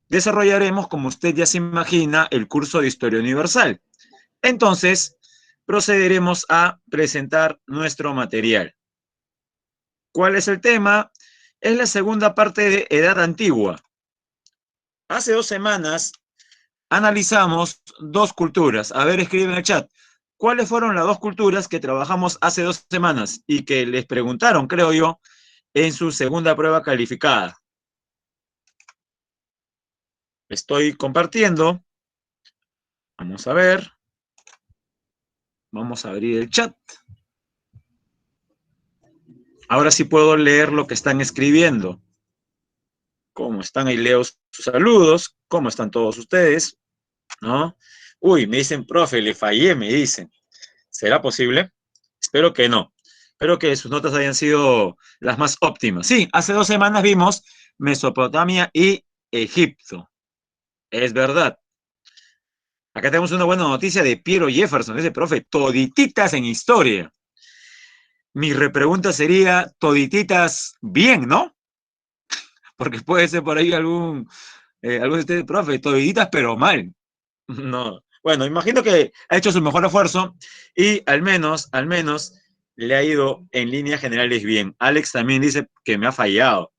desarrollaremos, como usted ya se imagina, el curso de Historia Universal. Entonces, procederemos a presentar nuestro material. ¿Cuál es el tema? Es la segunda parte de Edad Antigua. Hace 2 semanas analizamos 2 culturas. A ver, escribe en el chat. ¿Cuáles fueron las 2 culturas que trabajamos hace 2 semanas y que les preguntaron, creo yo, en su segunda prueba calificada? Estoy compartiendo. Vamos a ver. Vamos a abrir el chat. Ahora sí puedo leer lo que están escribiendo. ¿Cómo están? Ahí leo sus saludos. ¿Cómo están todos ustedes? ¿No? Uy, me dicen, profe, le fallé, me dicen. ¿Será posible? Espero que no. Espero que sus notas hayan sido las más óptimas. Sí, hace 2 semanas vimos Mesopotamia y Egipto. Es verdad. Acá tenemos una buena noticia de Piero Jefferson, ese profe, todititas en historia. Mi repregunta sería, todititas bien, ¿no? Porque puede ser por ahí algún de ustedes, profe, todititas pero mal. No. Bueno, imagino que ha hecho su mejor esfuerzo y al menos, le ha ido en líneas generales bien. Alex también dice que me ha fallado.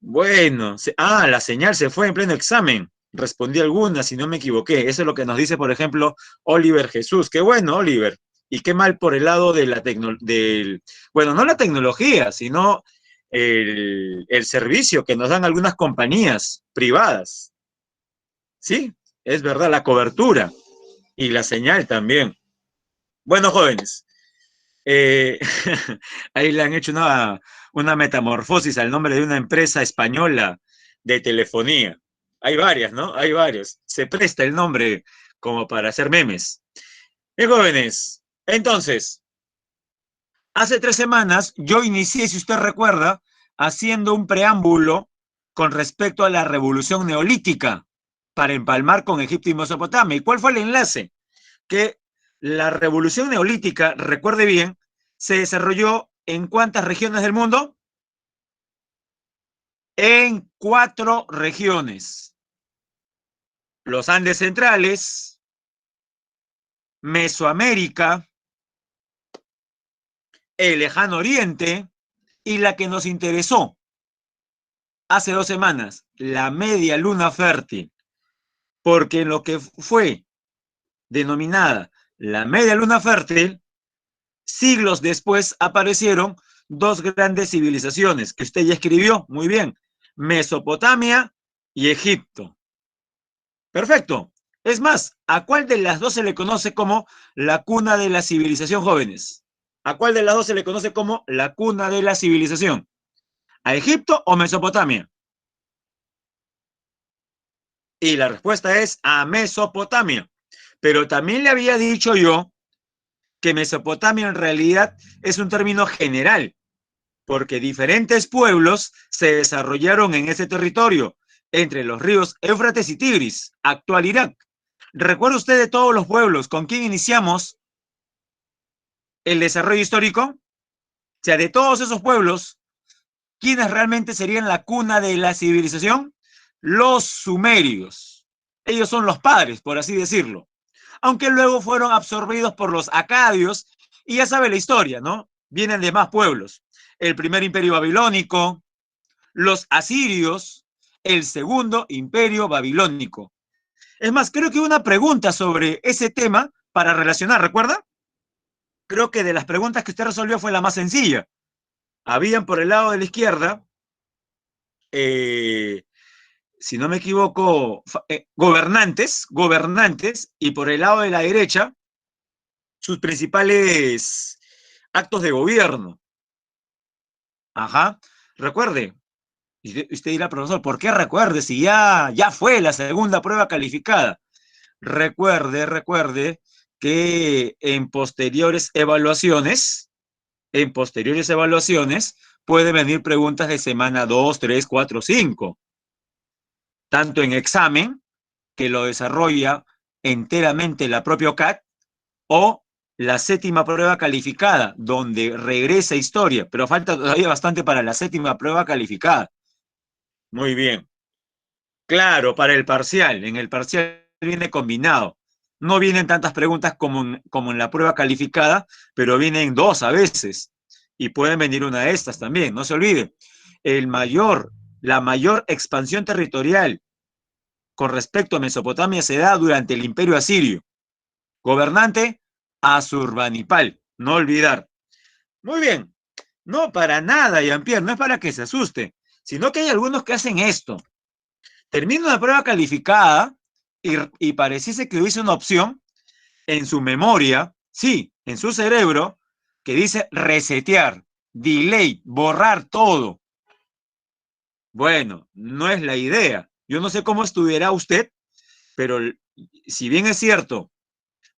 Bueno, la señal se fue en pleno examen. Respondí algunas, si no me equivoqué. Eso es lo que nos dice, por ejemplo, Oliver Jesús. Qué bueno, Oliver. Y qué mal por el lado de bueno, no la tecnología, sino el servicio que nos dan algunas compañías privadas. Sí, es verdad, la cobertura y la señal también. Bueno, jóvenes, eh, ahí le han hecho una metamorfosis al nombre de una empresa española de telefonía. Hay varias, ¿no? Hay varios. Se presta el nombre como para hacer memes. Bien, jóvenes, entonces, hace 3 semanas yo inicié, si usted recuerda, haciendo un preámbulo con respecto a la revolución neolítica para empalmar con Egipto y Mesopotamia. ¿Y cuál fue el enlace? Que la revolución neolítica, recuerde bien, se desarrolló en ¿cuántas regiones del mundo? En 4 regiones. Los Andes centrales, Mesoamérica, el Lejano Oriente y la que nos interesó hace 2 semanas, la media luna fértil, porque en lo que fue denominada la media luna fértil, siglos después aparecieron 2 grandes civilizaciones que usted ya escribió muy bien, Mesopotamia y Egipto. Perfecto. Es más, ¿a cuál de las 2 se le conoce como la cuna de la civilización, jóvenes? ¿A cuál de las 2 se le conoce como la cuna de la civilización? ¿A Egipto o Mesopotamia? Y la respuesta es a Mesopotamia. Pero también le había dicho yo que Mesopotamia en realidad es un término general, porque diferentes pueblos se desarrollaron en ese territorio, entre los ríos Éufrates y Tigris, actual Irak. ¿Recuerda usted de todos los pueblos con quién iniciamos el desarrollo histórico? O sea, de todos esos pueblos, ¿quiénes realmente serían la cuna de la civilización? Los sumerios. Ellos son los padres, por así decirlo. Aunque luego fueron absorbidos por los acadios, y ya sabe la historia, ¿no? Vienen de más pueblos. El primer imperio babilónico, los asirios, el segundo imperio babilónico. Es más, creo que una pregunta sobre ese tema para relacionar, ¿recuerda? Creo que de las preguntas que usted resolvió fue la más sencilla. Habían por el lado de la izquierda, eh, si no me equivoco, gobernantes, y por el lado de la derecha, sus principales actos de gobierno. Ajá. Recuerde, y usted dirá, profesor, ¿por qué recuerde si ya fue la segunda prueba calificada? Recuerde que en posteriores evaluaciones, pueden venir preguntas de semana 2, 3, 4, 5. Tanto en examen, que lo desarrolla enteramente la propia OCAT, o la séptima prueba calificada, donde regresa historia, pero falta todavía bastante para la séptima prueba calificada. Muy bien. Claro, para el parcial. En el parcial viene combinado. No vienen tantas preguntas como en la prueba calificada, pero vienen dos a veces. Y pueden venir una de estas también. No se olvide. El mayor, la mayor expansión territorial con respecto a Mesopotamia se da durante el Imperio Asirio. Gobernante, Asurbanipal. No olvidar. Muy bien. No, para nada, Jean-Pierre. No es para que se asuste, sino que hay algunos que hacen esto. Termina una prueba calificada y pareciese que hubiese una opción en su memoria, sí, en su cerebro, que dice resetear, delete, borrar todo. Bueno, no es la idea. Yo no sé cómo estudiará usted, pero si bien es cierto,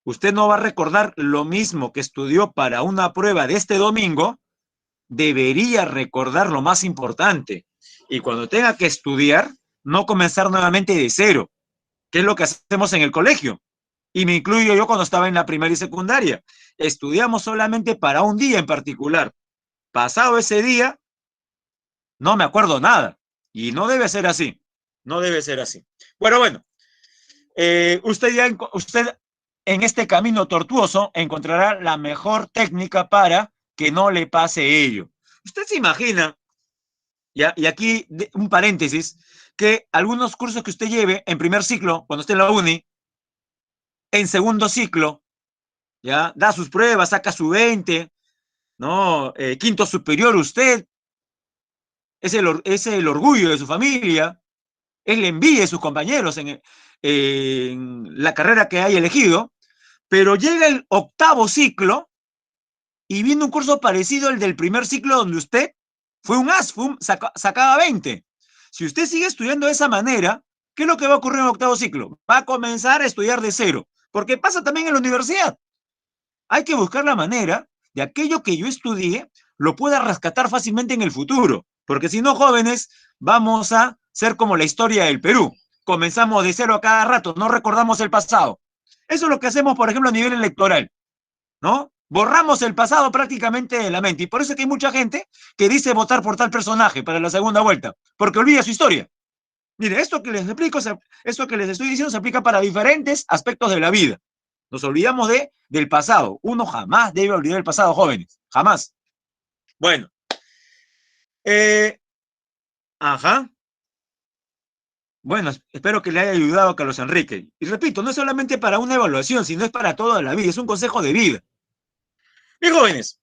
usted no va a recordar lo mismo que estudió para una prueba de este domingo, debería recordar lo más importante. Y cuando tenga que estudiar, no comenzar nuevamente de cero, que es lo que hacemos en el colegio. Y me incluyo yo cuando estaba en la primaria y secundaria. Estudiamos solamente para un día en particular. Pasado ese día, no me acuerdo nada. Y no debe ser así. No debe ser así. Bueno, usted en este camino tortuoso encontrará la mejor técnica para que no le pase ello. Usted se imagina, y aquí un paréntesis, que algunos cursos que usted lleve en primer ciclo, cuando esté en la uni, en segundo ciclo, ya da sus pruebas, saca su 20, ¿no? Quinto superior usted, es el orgullo de su familia, es la envidia de sus compañeros en la carrera que haya elegido, pero llega el octavo ciclo y viene un curso parecido al del primer ciclo donde usted fue un as, sacaba 20. Si usted sigue estudiando de esa manera, ¿qué es lo que va a ocurrir en el octavo ciclo? Va a comenzar a estudiar de cero, porque pasa también en la universidad. Hay que buscar la manera de aquello que yo estudié lo pueda rescatar fácilmente en el futuro, porque si no, jóvenes, vamos a ser como la historia del Perú. Comenzamos de cero a cada rato, no recordamos el pasado. Eso es lo que hacemos, por ejemplo, a nivel electoral, ¿no? Borramos el pasado prácticamente de la mente. Y por eso es que hay mucha gente que dice votar por tal personaje para la segunda vuelta, porque olvida su historia. Mire, esto que les explico, esto que les estoy diciendo se aplica para diferentes aspectos de la vida. Nos olvidamos del pasado. Uno jamás debe olvidar el pasado, jóvenes. Jamás. Bueno. Eh, ajá. Bueno, espero que le haya ayudado a Carlos Enrique. Y repito, no es solamente para una evaluación, sino es para toda la vida. Es un consejo de vida. Y jóvenes,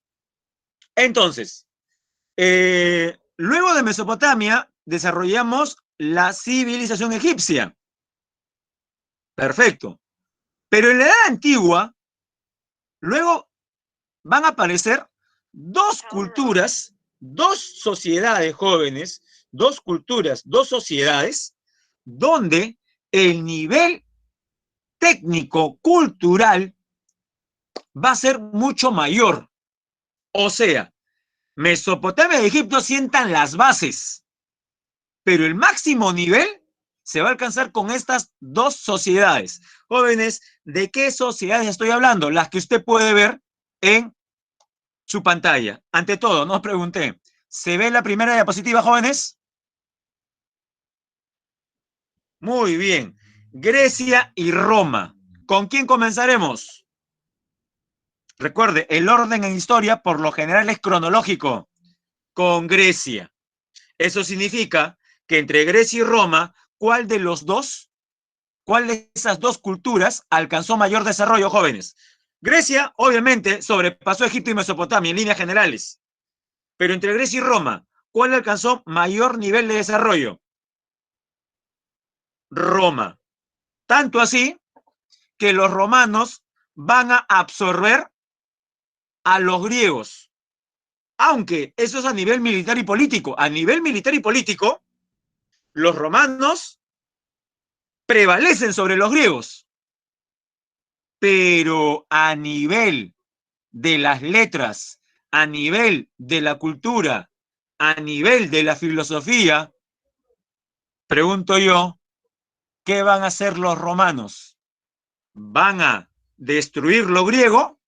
entonces, luego de Mesopotamia, desarrollamos la civilización egipcia. Perfecto. Pero en la edad antigua, luego van a aparecer dos culturas, dos sociedades jóvenes, dos culturas, dos sociedades, donde el nivel técnico cultural va a ser mucho mayor. O sea, Mesopotamia y Egipto sientan las bases, pero el máximo nivel se va a alcanzar con estas dos sociedades. Jóvenes, ¿de qué sociedades estoy hablando? Las que usted puede ver en su pantalla. Ante todo, no os pregunté, ¿se ve la primera diapositiva, jóvenes? Muy bien. Grecia y Roma. ¿Con quién comenzaremos? Recuerde, el orden en historia por lo general es cronológico. Con Grecia. Eso significa que entre Grecia y Roma, ¿cuál de los dos, cuál de esas dos culturas alcanzó mayor desarrollo, jóvenes? Grecia, obviamente, sobrepasó Egipto y Mesopotamia en líneas generales. Pero entre Grecia y Roma, ¿cuál alcanzó mayor nivel de desarrollo? Roma. Tanto así que los romanos van a absorber a los griegos. Aunque eso es a nivel militar y político. A nivel militar y político, los romanos prevalecen sobre los griegos. Pero a nivel de las letras, a nivel de la cultura, a nivel de la filosofía, pregunto yo, ¿qué van a hacer los romanos? ¿Van a destruir lo griego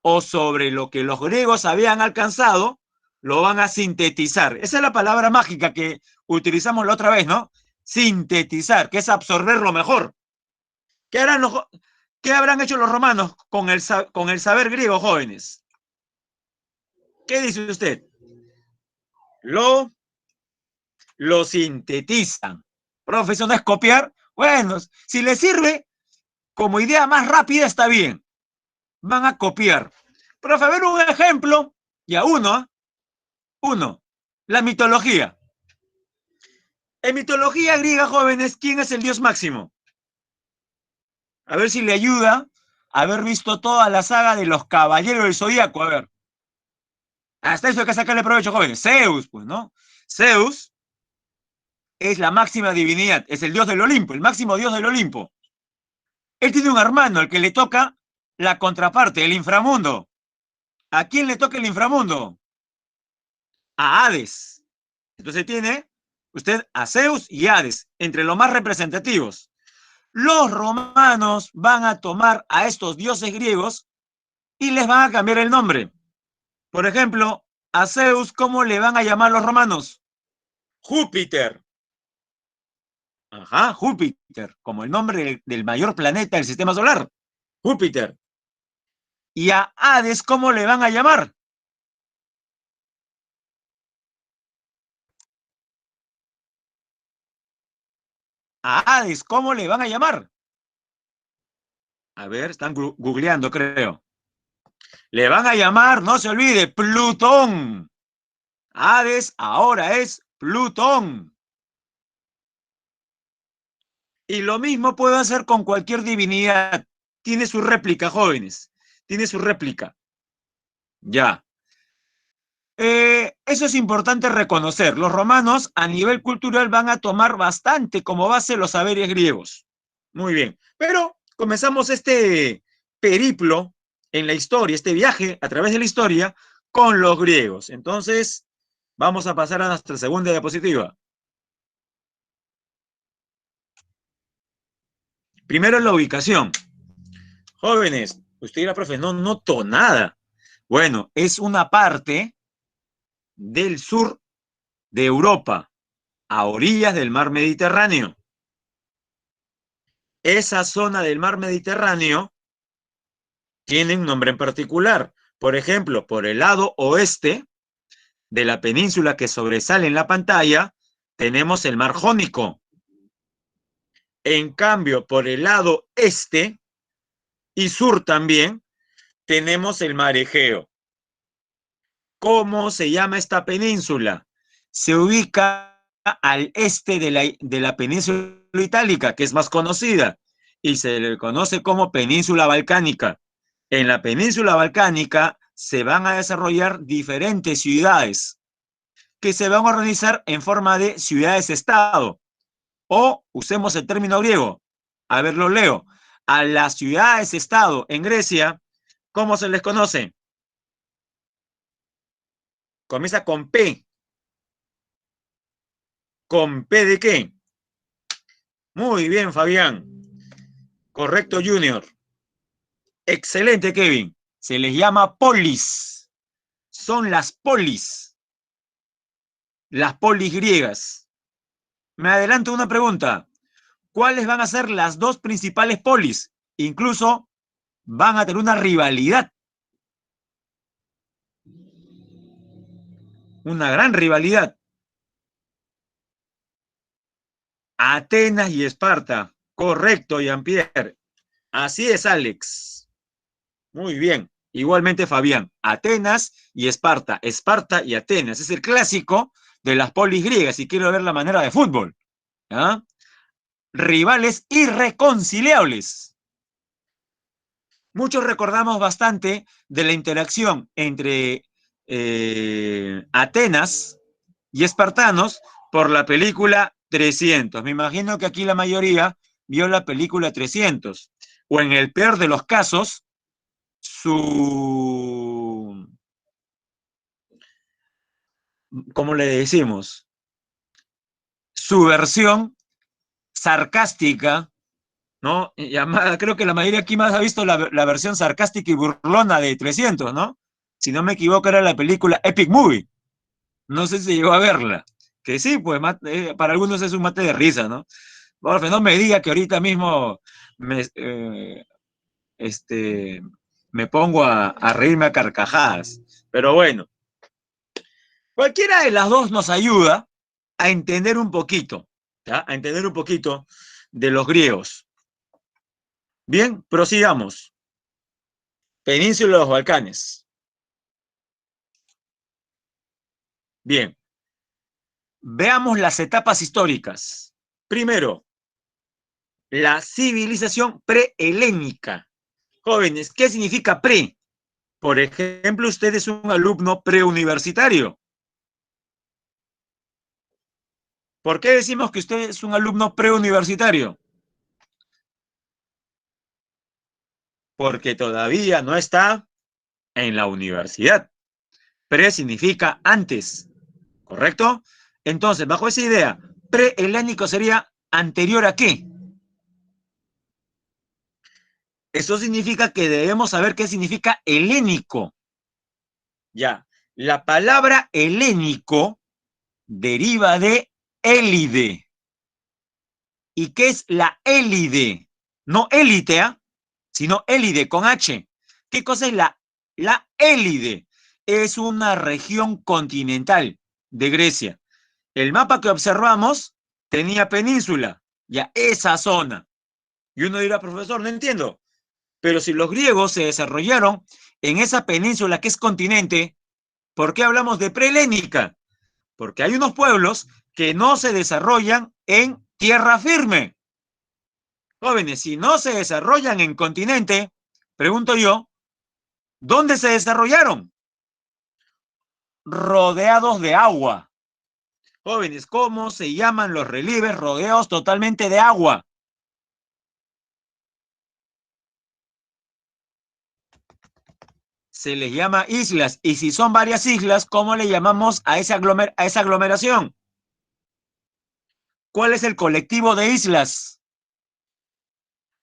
o sobre lo que los griegos habían alcanzado, lo van a sintetizar? Esa es la palabra mágica que utilizamos la otra vez, ¿no? sintetizar, que es absorberlo mejor. ¿Qué, qué habrán hecho los romanos con el saber griego, jóvenes? ¿Qué dice usted? Lo, lo sintetizan. Profe, ¿eso no es copiar? Bueno, si les sirve como idea más rápida, está bien. Van a copiar. Profe, a ver un ejemplo. Ya, uno. La mitología. En mitología griega, jóvenes, ¿quién es el dios máximo? A ver si le ayuda a haber visto toda la saga de los Caballeros del Zodíaco. A ver. Hasta eso hay que sacarle provecho, jóvenes. Zeus, pues, ¿no? Zeus es la máxima divinidad, es el dios del Olimpo, el máximo dios del Olimpo. Él tiene un hermano al que le toca la contraparte, el inframundo. ¿A quién le toca el inframundo? A Hades. Entonces tiene usted a Zeus y Hades, entre los más representativos. Los romanos van a tomar a estos dioses griegos y les van a cambiar el nombre. Por ejemplo, a Zeus, ¿cómo le van a llamar los romanos? Júpiter. Ajá, Júpiter, como el nombre del mayor planeta del sistema solar. Júpiter. ¿Y a Hades cómo le van a llamar? A Hades, ¿cómo le van a llamar? A ver, están googleando, creo. Le van a llamar, no se olvide, Plutón. Hades ahora es Plutón. Y lo mismo puede hacer con cualquier divinidad. Tiene su réplica, jóvenes. Tiene su réplica. Ya. Eso es importante reconocer. Los romanos a nivel cultural van a tomar bastante como base los saberes griegos. Muy bien. Pero comenzamos este periplo en la historia, este viaje a través de la historia con los griegos. Entonces, vamos a pasar a nuestra segunda diapositiva. Primero la ubicación. Jóvenes, usted dirá, profe, no noto nada. Bueno, es una parte del sur de Europa, a orillas del mar Mediterráneo. Esa zona del mar Mediterráneo tiene un nombre en particular. Por ejemplo, por el lado oeste de la península que sobresale en la pantalla, tenemos el mar Jónico. En cambio, por el lado este y sur también, tenemos el mar Egeo. ¿Cómo se llama esta península? Se ubica al este de la península itálica, que es más conocida, y se le conoce como península balcánica. En la península balcánica se van a desarrollar diferentes ciudades que se van a organizar en forma de ciudades-estado. O usemos el término griego. A ver, lo leo. A las ciudades-estado en Grecia, ¿cómo se les conoce? Comienza con P. ¿Con P de qué? Muy bien, Fabián. Correcto, Junior. Excelente, Kevin. Se les llama polis. Son las polis griegas. Me adelanto una pregunta. ¿Cuáles van a ser las dos principales polis? Incluso van a tener una rivalidad. Una gran rivalidad. Atenas y Esparta. Correcto, Jean-Pierre. Así es, Alex. Muy bien. Igualmente, Fabián. Atenas y Esparta. Esparta y Atenas. Es el clásico de las polis griegas. Si quiero ver la manera de fútbol. ¿Ah? Rivales irreconciliables. Muchos recordamos bastante de la interacción entre Atenas y espartanos por la película 300. Me imagino que aquí la mayoría vio la película 300. O en el peor de los casos, ¿cómo le decimos? Su versión sarcástica, ¿no? Llamada, creo que la mayoría aquí más ha visto la versión sarcástica y burlona de 300, ¿no? Si no me equivoco, era la película Epic Movie. No sé si llegó a verla. Que sí, pues para algunos es un mate de risa, ¿no? Profe, no me diga que ahorita mismo me, este, me pongo a reírme a carcajadas. Pero bueno, cualquiera de las dos nos ayuda a entender un poquito, ¿ya? A entender un poquito de los griegos. Bien, prosigamos. Península de los Balcanes. Bien, veamos las etapas históricas. Primero, la civilización prehelénica. Jóvenes, ¿qué significa pre? Por ejemplo, usted es un alumno preuniversitario. ¿Por qué decimos que usted es un alumno preuniversitario? Porque todavía no está en la universidad. Pre significa antes, ¿correcto? Entonces, bajo esa idea, prehelénico sería anterior a qué. Eso significa que debemos saber qué significa helénico. Ya, la palabra helénico deriva de élide. ¿Y qué es la élide? No élite, ¿eh? Sino élide con H. ¿Qué cosa es la élide? Es una región continental de Grecia. El mapa que observamos tenía península, ya esa zona. Y uno dirá, profesor, no entiendo. Pero si los griegos se desarrollaron en esa península que es continente, ¿por qué hablamos de prehelénica? Porque hay unos pueblos que no se desarrollan en tierra firme. Jóvenes, si no se desarrollan en continente, pregunto yo, ¿dónde se desarrollaron? Rodeados de agua. Jóvenes, ¿cómo se llaman los relieves rodeados totalmente de agua? Se les llama islas. Y si son varias islas, ¿cómo le llamamos a esa aglomeración? ¿Cuál es el colectivo de islas?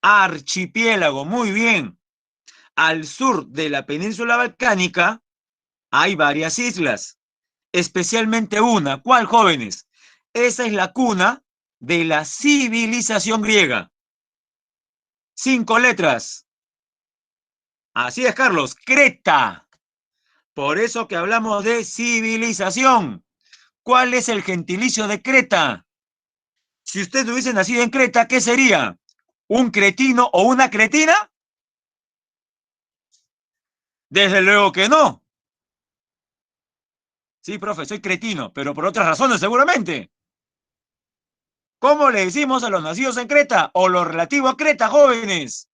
Archipiélago, muy bien. Al sur de la península balcánica hay varias islas, especialmente una. ¿Cuál, jóvenes? Esa es la cuna de la civilización griega. 5 letras. Así es, Carlos, Creta. Por eso que hablamos de civilización. ¿Cuál es el gentilicio de Creta? Si usted hubiese nacido en Creta, ¿qué sería? ¿Un cretino o una cretina? Desde luego que no. Sí, profe, soy cretino, pero por otras razones seguramente. ¿Cómo le decimos a los nacidos en Creta o lo relativo a Creta, jóvenes?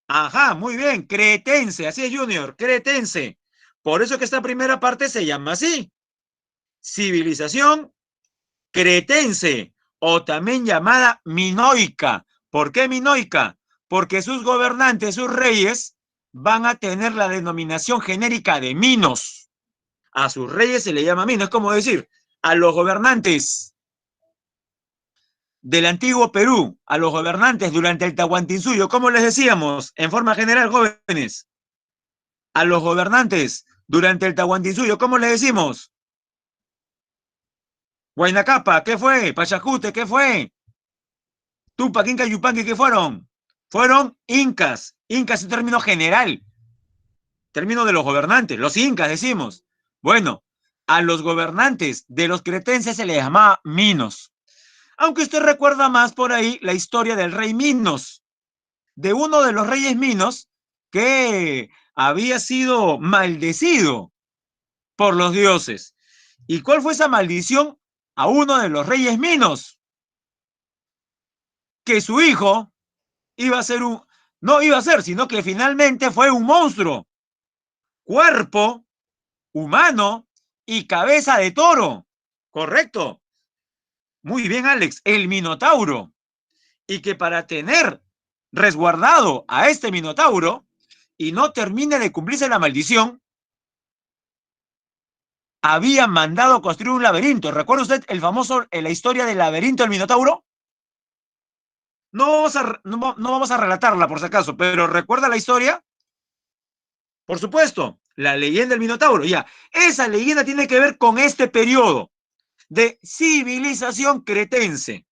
Ajá, muy bien, cretense, así es, Junior, cretense. Por eso que esta primera parte se llama así. Civilización cretense o también llamada minoica. ¿Por qué minoica? Porque sus gobernantes, sus reyes, van a tener la denominación genérica de minos. A sus reyes se le llama minos, es como decir, a los gobernantes del antiguo Perú, a los gobernantes durante el Tahuantinsuyo, ¿cómo les decíamos? En forma general, jóvenes, a los gobernantes durante el Tahuantinsuyo, ¿cómo les decimos? Huayna ¿qué fue? Pachacute, ¿qué fue? Tupac, Inca, Yupanqui, ¿qué fueron? Fueron incas. Incas en término general, término de los gobernantes, los incas decimos. Bueno, a los gobernantes de los cretenses se les llamaba minos. Aunque usted recuerda más por ahí la historia del rey Minos, de uno de los reyes minos que había sido maldecido por los dioses. ¿Y cuál fue esa maldición a uno de los reyes minos? Que su hijo iba a ser no iba a ser, sino que finalmente fue un monstruo, cuerpo humano y cabeza de toro. ¿Correcto? Muy bien, Alex, el Minotauro. Y que para tener resguardado a este Minotauro y no termine de cumplirse la maldición, había mandado construir un laberinto. ¿Recuerda usted el famoso, la historia del laberinto del Minotauro? No vamos a relatarla por si acaso, pero ¿recuerda la historia? Por supuesto, la leyenda del Minotauro. Ya, esa leyenda tiene que ver con este periodo. de civilización cretense.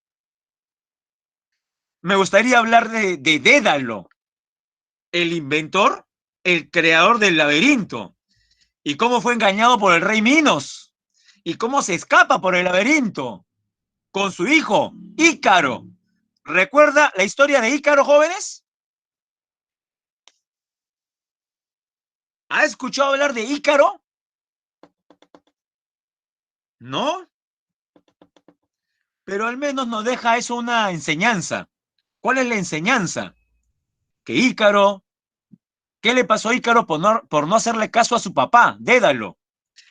Me gustaría hablar de Dédalo, el inventor, el creador del laberinto, y cómo fue engañado por el rey Minos, y cómo se escapa por el laberinto con su hijo, Ícaro. ¿Recuerda la historia de Ícaro, jóvenes? ¿Ha escuchado hablar de Ícaro? ¿No? Pero al menos nos deja eso una enseñanza. ¿Cuál es la enseñanza? Que Ícaro, ¿qué le pasó a Ícaro por no hacerle caso a su papá, Dédalo?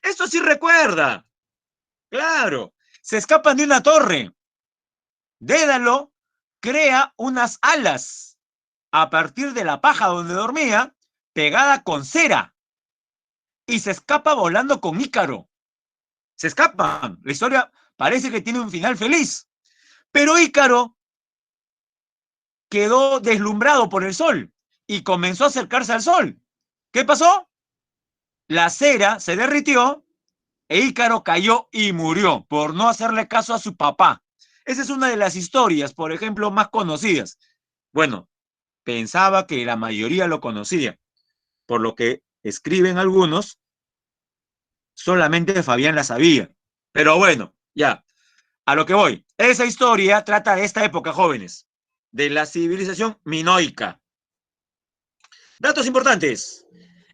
Esto sí recuerda. Claro. Se escapan de una torre. Dédalo crea unas alas a partir de la paja donde dormía, pegada con cera, y se escapa volando con Ícaro. Se escapan. La historia parece que tiene un final feliz. Pero Ícaro quedó deslumbrado por el sol y comenzó a acercarse al sol. ¿Qué pasó? La cera se derritió e Ícaro cayó y murió por no hacerle caso a su papá. Esa es una de las historias, por ejemplo, más conocidas. Bueno, pensaba que la mayoría lo conocía, por lo que escriben algunos, solamente Fabián la sabía. Pero bueno, ya, a lo que voy. Esa historia trata de esta época, jóvenes, de la civilización minoica. Datos importantes.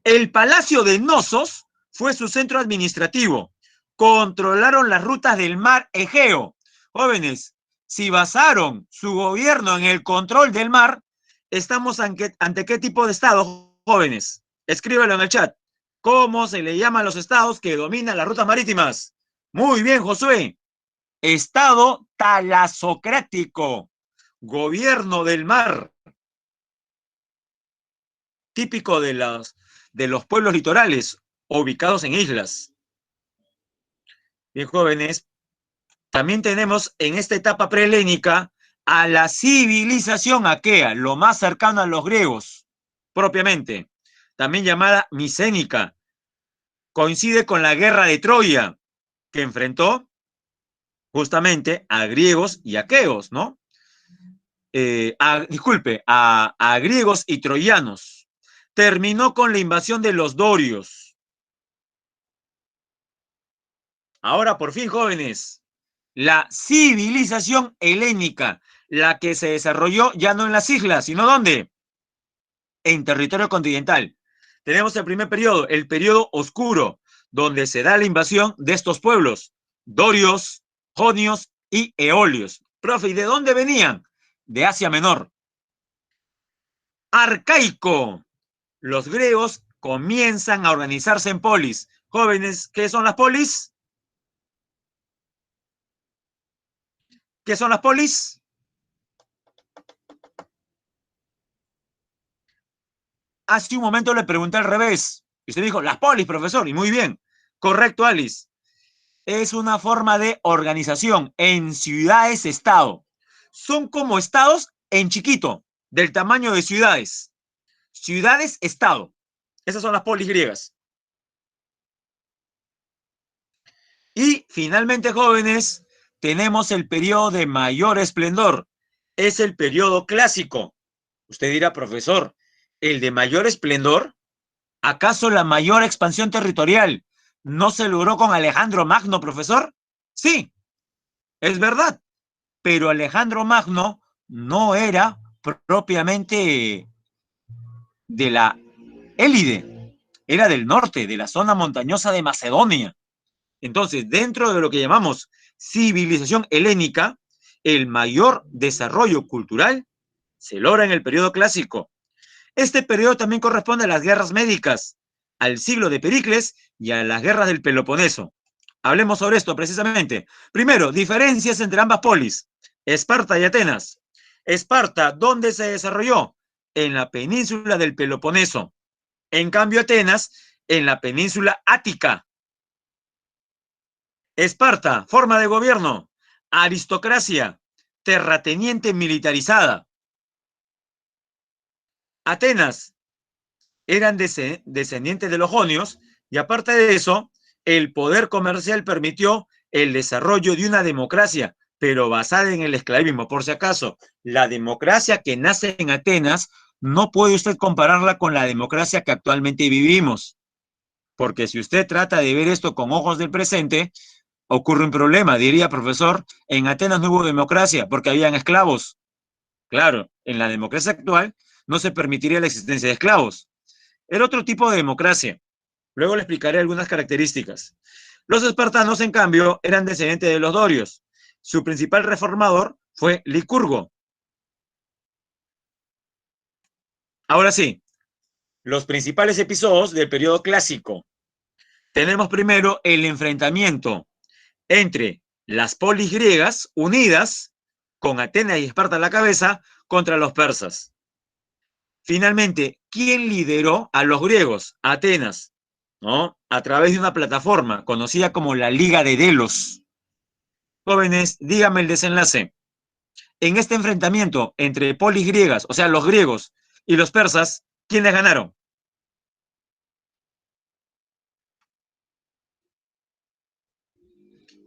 El Palacio de Knossos fue su centro administrativo. Controlaron las rutas del mar Egeo. Jóvenes, si basaron su gobierno en el control del mar, ¿estamos ante qué tipo de estado, jóvenes? Escríbelo en el chat. ¿Cómo se le llaman los estados que dominan las rutas marítimas? Muy bien, Josué. Estado talasocrático. Gobierno del mar. Típico de los pueblos litorales ubicados en islas. Bien, jóvenes, también tenemos en esta etapa prehelénica a la civilización aquea, lo más cercano a los griegos, propiamente, también llamada micénica. Coincide con la guerra de Troya, que enfrentó justamente a griegos y aqueos, ¿no? A griegos y troyanos. Terminó con la invasión de los dorios. Ahora, por fin, jóvenes, la civilización helénica, la que se desarrolló ya no en las islas, sino ¿dónde? En territorio continental. Tenemos el primer periodo, el periodo oscuro, donde se da la invasión de estos pueblos, dorios, jonios y eolios. Profe, ¿y de dónde venían? De Asia Menor. Arcaico. Los griegos comienzan a organizarse en polis. Jóvenes, ¿qué son las polis? ¿Qué son las polis? Hace un momento le pregunté al revés. Y usted dijo, las polis, profesor. Y muy bien. Correcto, Alice. Es una forma de organización en ciudades-estado. Son como estados en chiquito, del tamaño de ciudades. Ciudades-estado. Esas son las polis griegas. Y finalmente, jóvenes, tenemos el periodo de mayor esplendor. Es el periodo clásico. Usted dirá, profesor, ¿el de mayor esplendor? ¿Acaso la mayor expansión territorial no se logró con Alejandro Magno, profesor? Sí, es verdad, pero Alejandro Magno no era propiamente de la Élide, era del norte, de la zona montañosa de Macedonia. Entonces, dentro de lo que llamamos civilización helénica, el mayor desarrollo cultural se logra en el periodo clásico. Este periodo también corresponde a las guerras médicas, al siglo de Pericles y a las guerras del Peloponeso. Hablemos sobre esto precisamente. Primero, diferencias entre ambas polis, Esparta y Atenas. Esparta, ¿dónde se desarrolló? En la península del Peloponeso. En cambio, Atenas, en la península ática. Esparta, forma de gobierno, aristocracia, terrateniente militarizada. Atenas, eran descendientes de los jonios y aparte de eso, el poder comercial permitió el desarrollo de una democracia, pero basada en el esclavismo. Por si acaso, la democracia que nace en Atenas no puede usted compararla con la democracia que actualmente vivimos, porque si usted trata de ver esto con ojos del presente, ocurre un problema. Diría, profesor, en Atenas no hubo democracia porque habían esclavos. Claro, en la democracia actual no se permitiría la existencia de esclavos. Era otro tipo de democracia. Luego le explicaré algunas características. Los espartanos, en cambio, eran descendientes de los dorios. Su principal reformador fue Licurgo. Ahora sí, los principales episodios del periodo clásico. Tenemos primero el enfrentamiento entre las polis griegas unidas, con Atenas y Esparta a la cabeza, contra los persas. Finalmente, ¿quién lideró a los griegos? Atenas, ¿no? A través de una plataforma conocida como la Liga de Delos. Jóvenes, díganme el desenlace. En este enfrentamiento entre polis griegas, o sea, los griegos y los persas, ¿quiénes ganaron?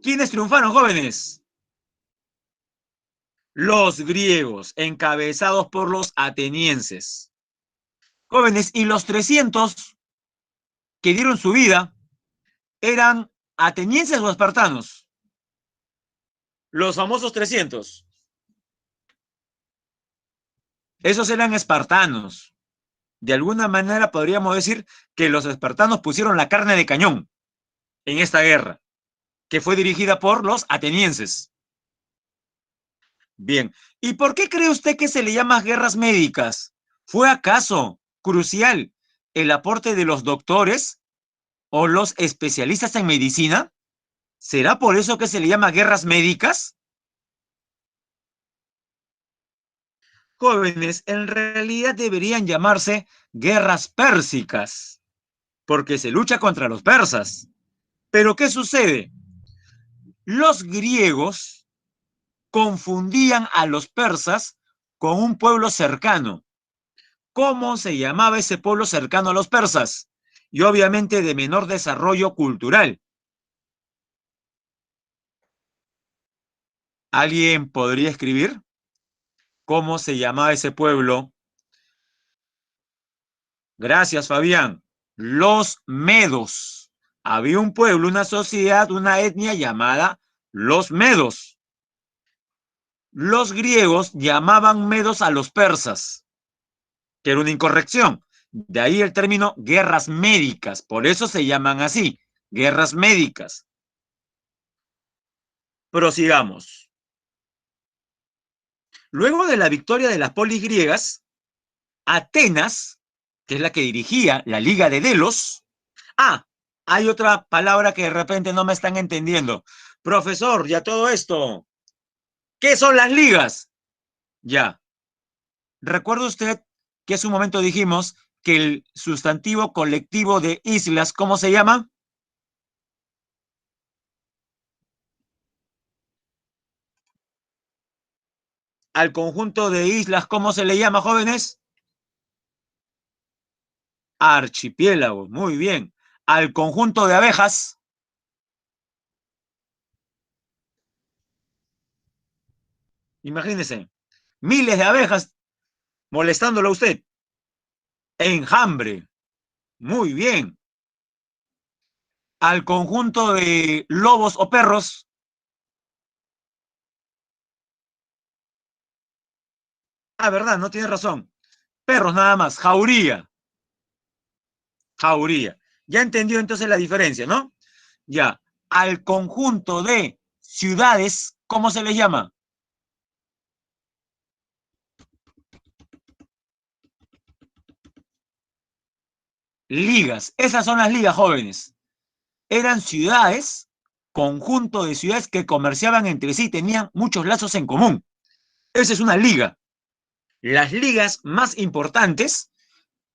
¿Quiénes triunfaron, jóvenes? Los griegos, encabezados por los atenienses. Jóvenes, y los 300 que dieron su vida, ¿eran atenienses o espartanos? Los famosos 300. Esos eran espartanos. De alguna manera podríamos decir que los espartanos pusieron la carne de cañón en esta guerra, que fue dirigida por los atenienses. Bien, ¿y por qué cree usted que se le llama guerras médicas? ¿Fue acaso crucial el aporte de los doctores o los especialistas en medicina? ¿Será por eso que se le llama guerras médicas? Jóvenes, en realidad deberían llamarse guerras pérsicas, porque se lucha contra los persas. Pero ¿qué sucede? Los griegos confundían a los persas con un pueblo cercano. ¿Cómo se llamaba ese pueblo cercano a los persas? Y obviamente de menor desarrollo cultural. ¿Alguien podría escribir cómo se llamaba ese pueblo? Gracias, Fabián. Los medos. Había un pueblo, una sociedad, una etnia llamada los medos. Los griegos llamaban medos a los persas, que era una incorrección. De ahí el término guerras médicas. Por eso se llaman así, guerras médicas. Prosigamos. Luego de la victoria de las polis griegas, Atenas, que es la que dirigía la Liga de Delos. Ah, hay otra palabra que de repente no me están entendiendo. Profesor, ya todo esto. ¿Qué son las ligas? Ya. ¿Recuerda usted que hace un momento dijimos que el sustantivo colectivo de islas, ¿cómo se llama? Al conjunto de islas, ¿cómo se le llama, jóvenes? Archipiélago, muy bien. Al conjunto de abejas, imagínense, miles de abejas molestándolo a usted. Enjambre, muy bien. Al conjunto de lobos o perros, verdad, no tiene razón. Perros nada más, jauría, jauría. Ya entendió entonces la diferencia, ¿no? Ya. Al conjunto de ciudades, ¿cómo se les llama? Ligas. Esas son las ligas, jóvenes. Eran ciudades, conjunto de ciudades que comerciaban entre sí, tenían muchos lazos en común. Esa es una liga. Las ligas más importantes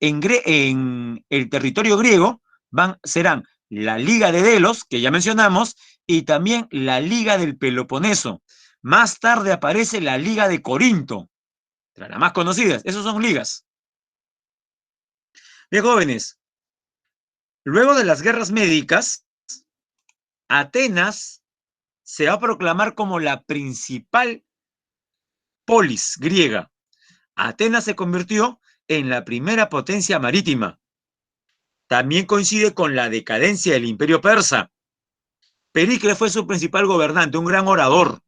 en el territorio griego serán la Liga de Delos, que ya mencionamos, y también la Liga del Peloponeso. Más tarde aparece la Liga de Corinto, las más conocidas. Esas son ligas. Bien, jóvenes, luego de las guerras médicas, Atenas se va a proclamar como la principal polis griega. Atenas se convirtió en la primera potencia marítima. También coincide con la decadencia del imperio persa. Pericles fue su principal gobernante, un gran orador.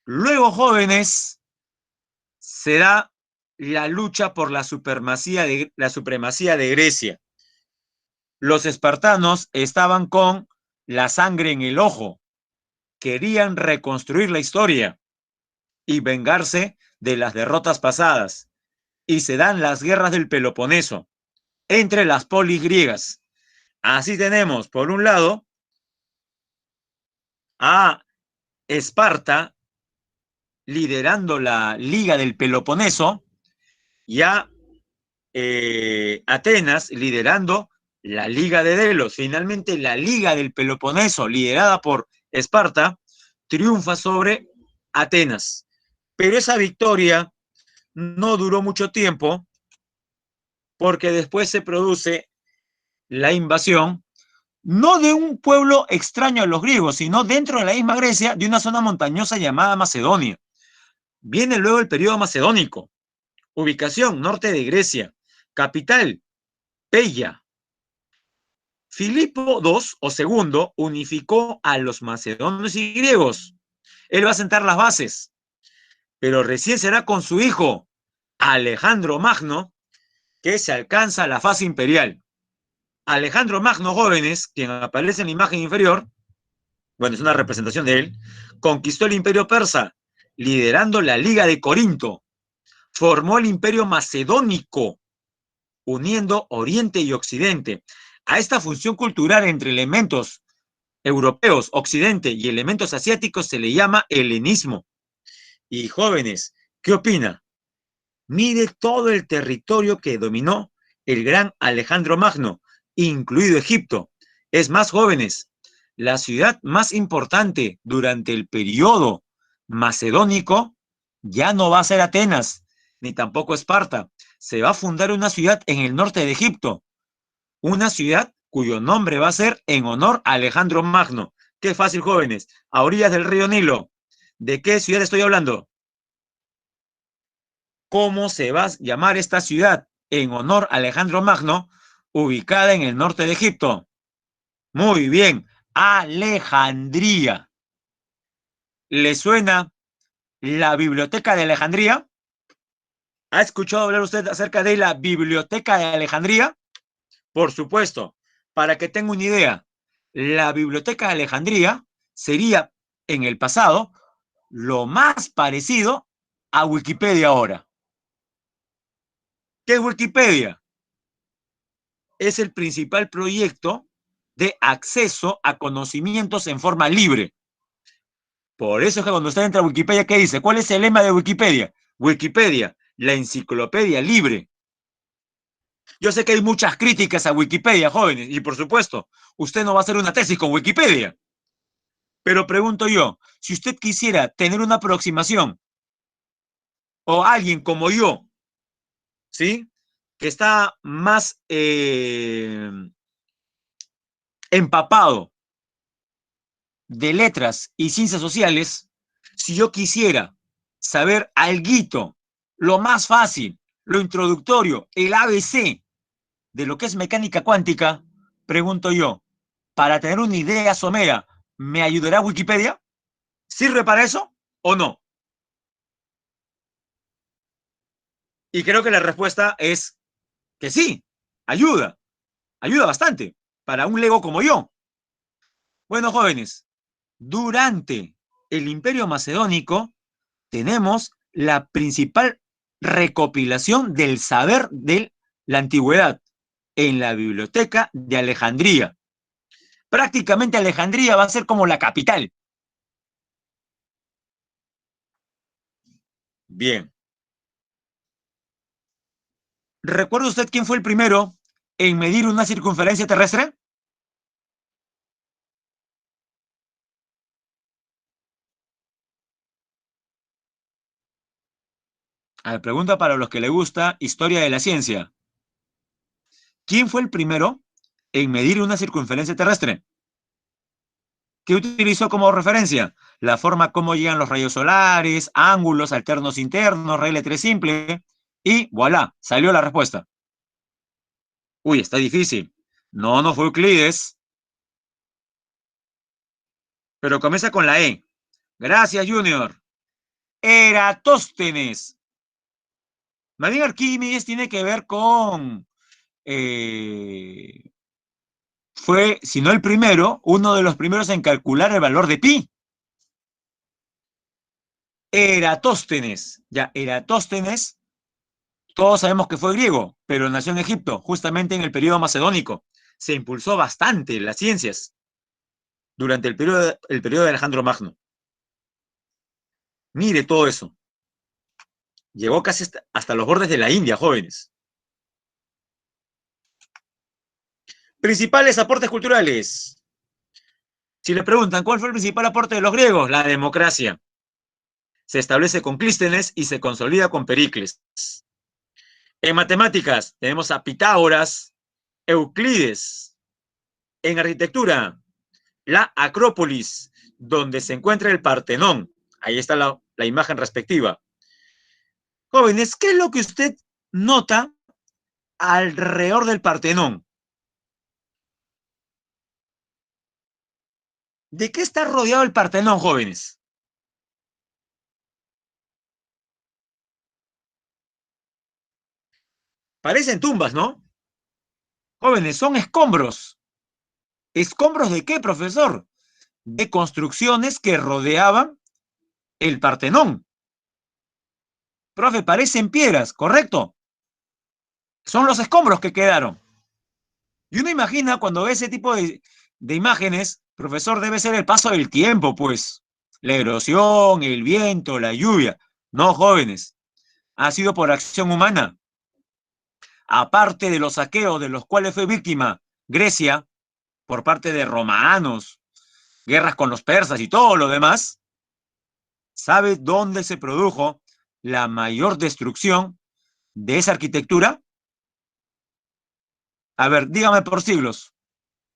Luego, jóvenes, se da la lucha por la supremacía de Grecia. Los espartanos estaban con la sangre en el ojo, querían reconstruir la historia y vengarse de las derrotas pasadas, y se dan las guerras del Peloponeso entre las polis griegas. Así tenemos, por un lado, a Esparta liderando la Liga del Peloponeso y a Atenas liderando la Liga de Delos. Finalmente, la Liga del Peloponeso, liderada por Esparta, triunfa sobre Atenas. Pero esa victoria no duró mucho tiempo porque después se produce la invasión, no de un pueblo extraño a los griegos, sino dentro de la misma Grecia, de una zona montañosa llamada Macedonia. Viene luego el periodo macedónico. Ubicación, norte de Grecia. Capital, Pella. Filipo II o segundo unificó a los macedonios y griegos. Él va a sentar las bases, pero recién será con su hijo, Alejandro Magno, que se alcanza la fase imperial. Alejandro Magno, jóvenes, quien aparece en la imagen inferior, bueno, es una representación de él, conquistó el imperio persa, liderando la Liga de Corinto. Formó el imperio macedónico, uniendo Oriente y Occidente. A esta función cultural entre elementos europeos, Occidente y elementos asiáticos se le llama helenismo. Y jóvenes, ¿qué opina? Mide todo el territorio que dominó el gran Alejandro Magno, incluido Egipto. Es más, jóvenes, la ciudad más importante durante el periodo macedónico ya no va a ser Atenas, ni tampoco Esparta. Se va a fundar una ciudad en el norte de Egipto, una ciudad cuyo nombre va a ser en honor a Alejandro Magno. Qué fácil, jóvenes. A orillas del río Nilo. ¿De qué ciudad estoy hablando? ¿Cómo se va a llamar esta ciudad en honor a Alejandro Magno, ubicada en el norte de Egipto? Muy bien, Alejandría. ¿Le suena la Biblioteca de Alejandría? ¿Ha escuchado hablar usted acerca de la Biblioteca de Alejandría? Por supuesto, para que tenga una idea, la Biblioteca de Alejandría sería en el pasado lo más parecido a Wikipedia ahora. ¿Qué es Wikipedia? Es el principal proyecto de acceso a conocimientos en forma libre. Por eso es que cuando usted entra a Wikipedia, ¿qué dice? ¿Cuál es el lema de Wikipedia? Wikipedia, la enciclopedia libre. Yo sé que hay muchas críticas a Wikipedia, jóvenes, y por supuesto, usted no va a hacer una tesis con Wikipedia. Pero pregunto yo, si usted quisiera tener una aproximación, o alguien como yo, ¿sí? Que está más empapado de letras y ciencias sociales, si yo quisiera saber alguito, lo más fácil, lo introductorio, el ABC de lo que es mecánica cuántica, pregunto yo, para tener una idea somera, ¿me ayudará Wikipedia? ¿Sirve para eso o no? Y creo que la respuesta es que sí, ayuda, ayuda bastante para un lego como yo. Bueno, jóvenes, durante el Imperio Macedónico tenemos la principal recopilación del saber de la antigüedad en la Biblioteca de Alejandría. Prácticamente Alejandría va a ser como la capital. Bien. ¿Recuerda usted quién fue el primero en medir una circunferencia terrestre? A ver, pregunta para los que le gusta historia de la ciencia. ¿Quién fue el primero en medir una circunferencia terrestre? ¿Qué utilizó como referencia? La forma como llegan los rayos solares, ángulos alternos internos, regla 3 simple, y voilà, salió la respuesta. Uy, está difícil. No, no fue Euclides, pero comienza con la E. Gracias, Junior. Eratóstenes. Más bien Arquímedes tiene que ver con... fue, si no el primero, uno de los primeros en calcular el valor de pi. Eratóstenes. Ya, Eratóstenes, todos sabemos que fue griego, pero nació en Egipto, justamente en el periodo macedónico. Se impulsó bastante las ciencias durante el periodo de Alejandro Magno. Mire todo eso. Llegó casi hasta los bordes de la India, jóvenes. Principales aportes culturales. Si le preguntan cuál fue el principal aporte de los griegos, la democracia. Se establece con Clístenes y se consolida con Pericles. En matemáticas tenemos a Pitágoras, Euclides. En arquitectura, la Acrópolis, donde se encuentra el Partenón. Ahí está la imagen respectiva. Jóvenes, ¿qué es lo que usted nota alrededor del Partenón? ¿De qué está rodeado el Partenón, jóvenes? Parecen tumbas, ¿no? Jóvenes, son escombros. ¿Escombros de qué, profesor? De construcciones que rodeaban el Partenón. Profe, parecen piedras, ¿correcto? Son los escombros que quedaron. Y uno imagina cuando ve ese tipo de imágenes, profesor, debe ser el paso del tiempo, pues. La erosión, el viento, la lluvia. No, jóvenes, ha sido por acción humana. Aparte de los saqueos de los cuales fue víctima Grecia por parte de romanos, guerras con los persas y todo lo demás, ¿sabe dónde se produjo la mayor destrucción de esa arquitectura? A ver, dígame por siglos.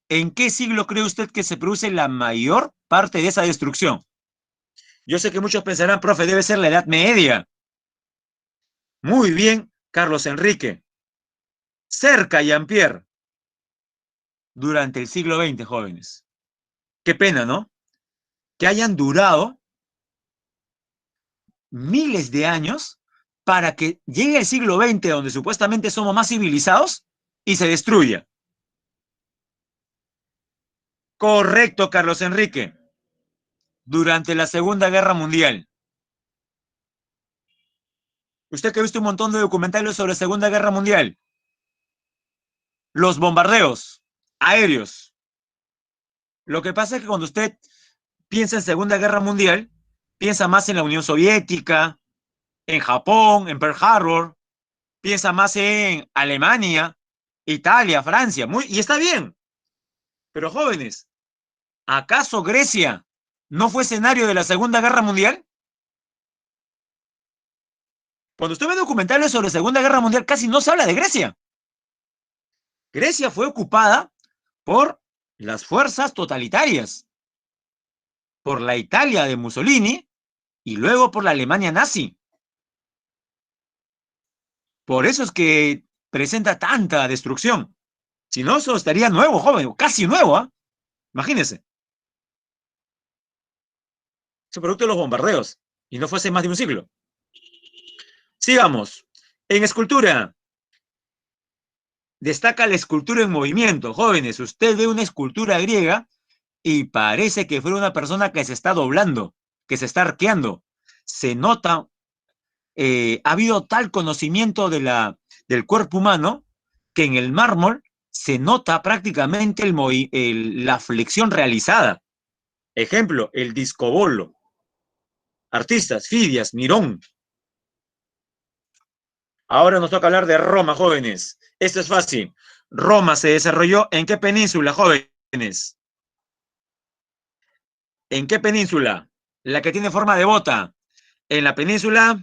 ¿En qué siglo cree usted que se produce la mayor parte de esa destrucción? Yo sé que muchos pensarán, profe, debe ser la Edad Media. Muy bien, Carlos Enrique. Cerca, Jean-Pierre, durante el siglo XX, jóvenes. Qué pena, ¿no? Que hayan durado miles de años para que llegue el siglo XX, donde supuestamente somos más civilizados, y se destruya. Correcto, Carlos Enrique. Durante la Segunda Guerra Mundial. Usted que ha visto un montón de documentales sobre la Segunda Guerra Mundial. Los bombardeos aéreos. Lo que pasa es que cuando usted piensa en Segunda Guerra Mundial, piensa más en la Unión Soviética, en Japón, en Pearl Harbor, piensa más en Alemania, Italia, Francia, y está bien. Pero jóvenes, ¿acaso Grecia no fue escenario de la Segunda Guerra Mundial? Cuando usted ve documentales sobre Segunda Guerra Mundial, casi no se habla de Grecia. Grecia fue ocupada por las fuerzas totalitarias, por la Italia de Mussolini y luego por la Alemania nazi. Por eso es que presenta tanta destrucción. Si no, eso estaría nuevo, joven, casi nuevo, ¿eh? Imagínense. Es producto de los bombardeos y no fue hace más de un siglo. Sigamos. En escultura. Destaca la escultura en movimiento. Jóvenes, usted ve una escultura griega y parece que fuera una persona que se está doblando, que se está arqueando. Se nota, ha habido tal conocimiento del cuerpo humano que en el mármol se nota prácticamente la flexión realizada. Ejemplo, el discobolo. Artistas, Fidias, Mirón. Ahora nos toca hablar de Roma, jóvenes. Esto es fácil. Roma se desarrolló ¿en qué península, jóvenes? ¿En qué península? La que tiene forma de bota. En la península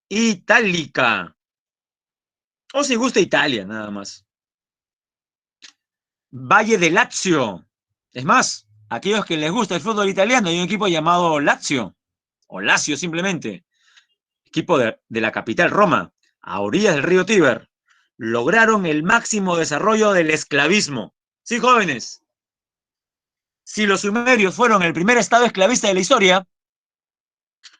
itálica. O si gusta Italia, nada más. Valle de Lazio. Es más, aquellos que les gusta el fútbol italiano, hay un equipo llamado Lazio, o Lazio simplemente, equipo de la capital Roma, a orillas del río Tíber, lograron el máximo desarrollo del esclavismo. Sí, jóvenes, si los sumerios fueron el primer estado esclavista de la historia,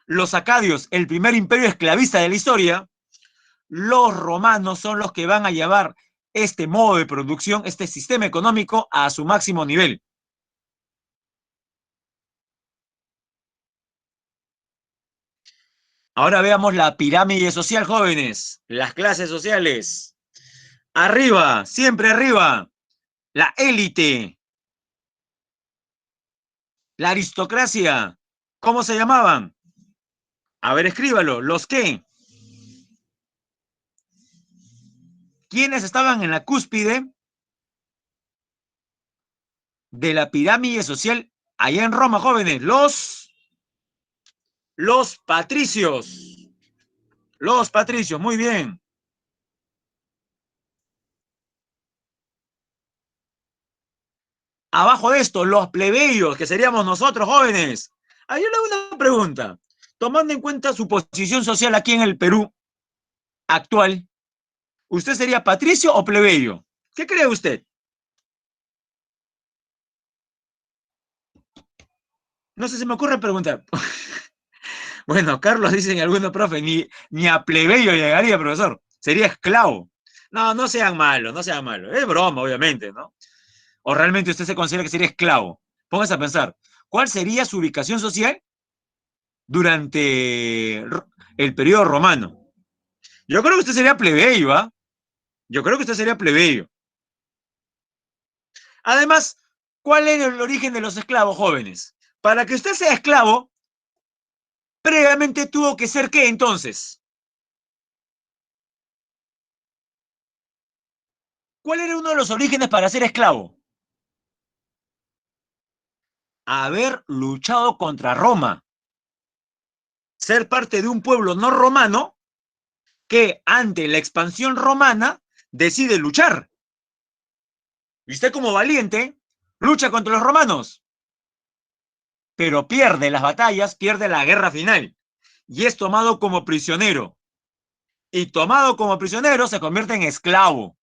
los acadios el primer imperio esclavista de la historia, los romanos son los que van a llevar este modo de producción, este sistema económico a su máximo nivel. Ahora veamos la pirámide social, jóvenes, las clases sociales. Arriba, siempre arriba, la élite, la aristocracia. ¿Cómo se llamaban? A ver, escríbalo. ¿Los qué? ¿Quiénes estaban en la cúspide de la pirámide social allá en Roma, jóvenes? Los patricios. Los patricios, muy bien. Abajo de esto, los plebeyos, que seríamos nosotros, jóvenes. Hay una pregunta. Tomando en cuenta su posición social aquí en el Perú actual, ¿usted sería patricio o plebeyo? ¿Qué cree usted? No sé, se me ocurre preguntar. Bueno, Carlos dicen algunos profes, ni a plebeyo llegaría, profesor. Sería esclavo. No, no sean malos, no sean malos. Es broma, obviamente, ¿no? O realmente usted se considera que sería esclavo. Póngase a pensar, ¿cuál sería su ubicación social durante el periodo romano? Yo creo que usted sería plebeyo, ¿ah? Yo creo que usted sería plebeyo. Además, ¿cuál era el origen de los esclavos jóvenes? Para que usted sea esclavo, previamente tuvo que ser ¿qué entonces? ¿Cuál era uno de los orígenes para ser esclavo? Haber luchado contra Roma. Ser parte de un pueblo no romano que ante la expansión romana decide luchar. Y usted como valiente lucha contra los romanos, pero pierde las batallas, pierde la guerra final y es tomado como prisionero. Y tomado como prisionero se convierte en esclavo.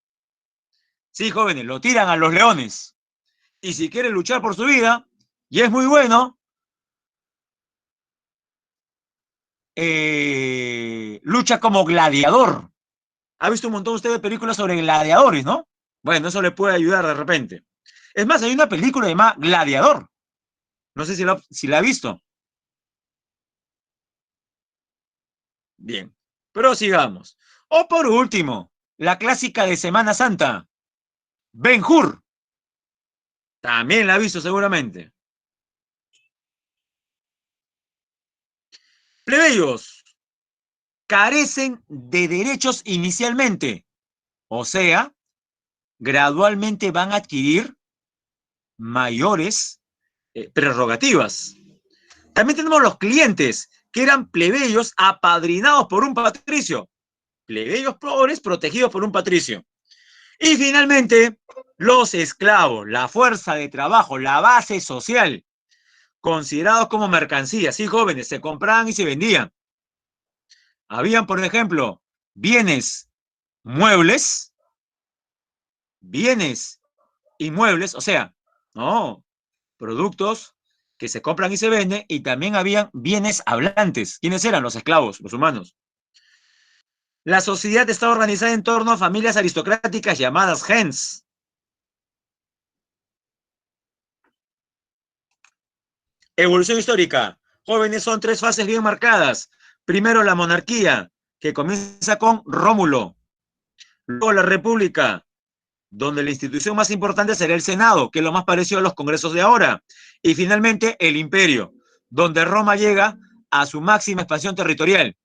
Sí, jóvenes, lo tiran a los leones. Y si quiere luchar por su vida, y es muy bueno, lucha como gladiador. Ha visto un montón usted de películas sobre gladiadores, ¿no? Bueno, eso le puede ayudar de repente. Es más, hay una película llamada Gladiador. No sé si la ha visto. Bien, prosigamos. O por último, la clásica de Semana Santa, Ben-Hur. También la ha visto seguramente. Plebeyos carecen de derechos inicialmente, o sea, gradualmente van a adquirir mayores prerrogativas. También tenemos los clientes, que eran plebeyos apadrinados por un patricio. Plebeyos pobres protegidos por un patricio. Y finalmente, los esclavos, la fuerza de trabajo, la base social, considerados como mercancías. Sí, jóvenes, se compraban y se vendían. Habían, por ejemplo, muebles, bienes inmuebles, o sea, no, productos que se compran y se venden, y también habían bienes hablantes. ¿Quiénes eran? Los esclavos, los humanos. La sociedad estaba organizada en torno a familias aristocráticas llamadas gens. Evolución histórica. Jóvenes, son tres fases bien marcadas. Primero la monarquía, que comienza con Rómulo. Luego la república, donde la institución más importante será el Senado, que es lo más parecido a los congresos de ahora. Y finalmente el imperio, donde Roma llega a su máxima expansión territorial.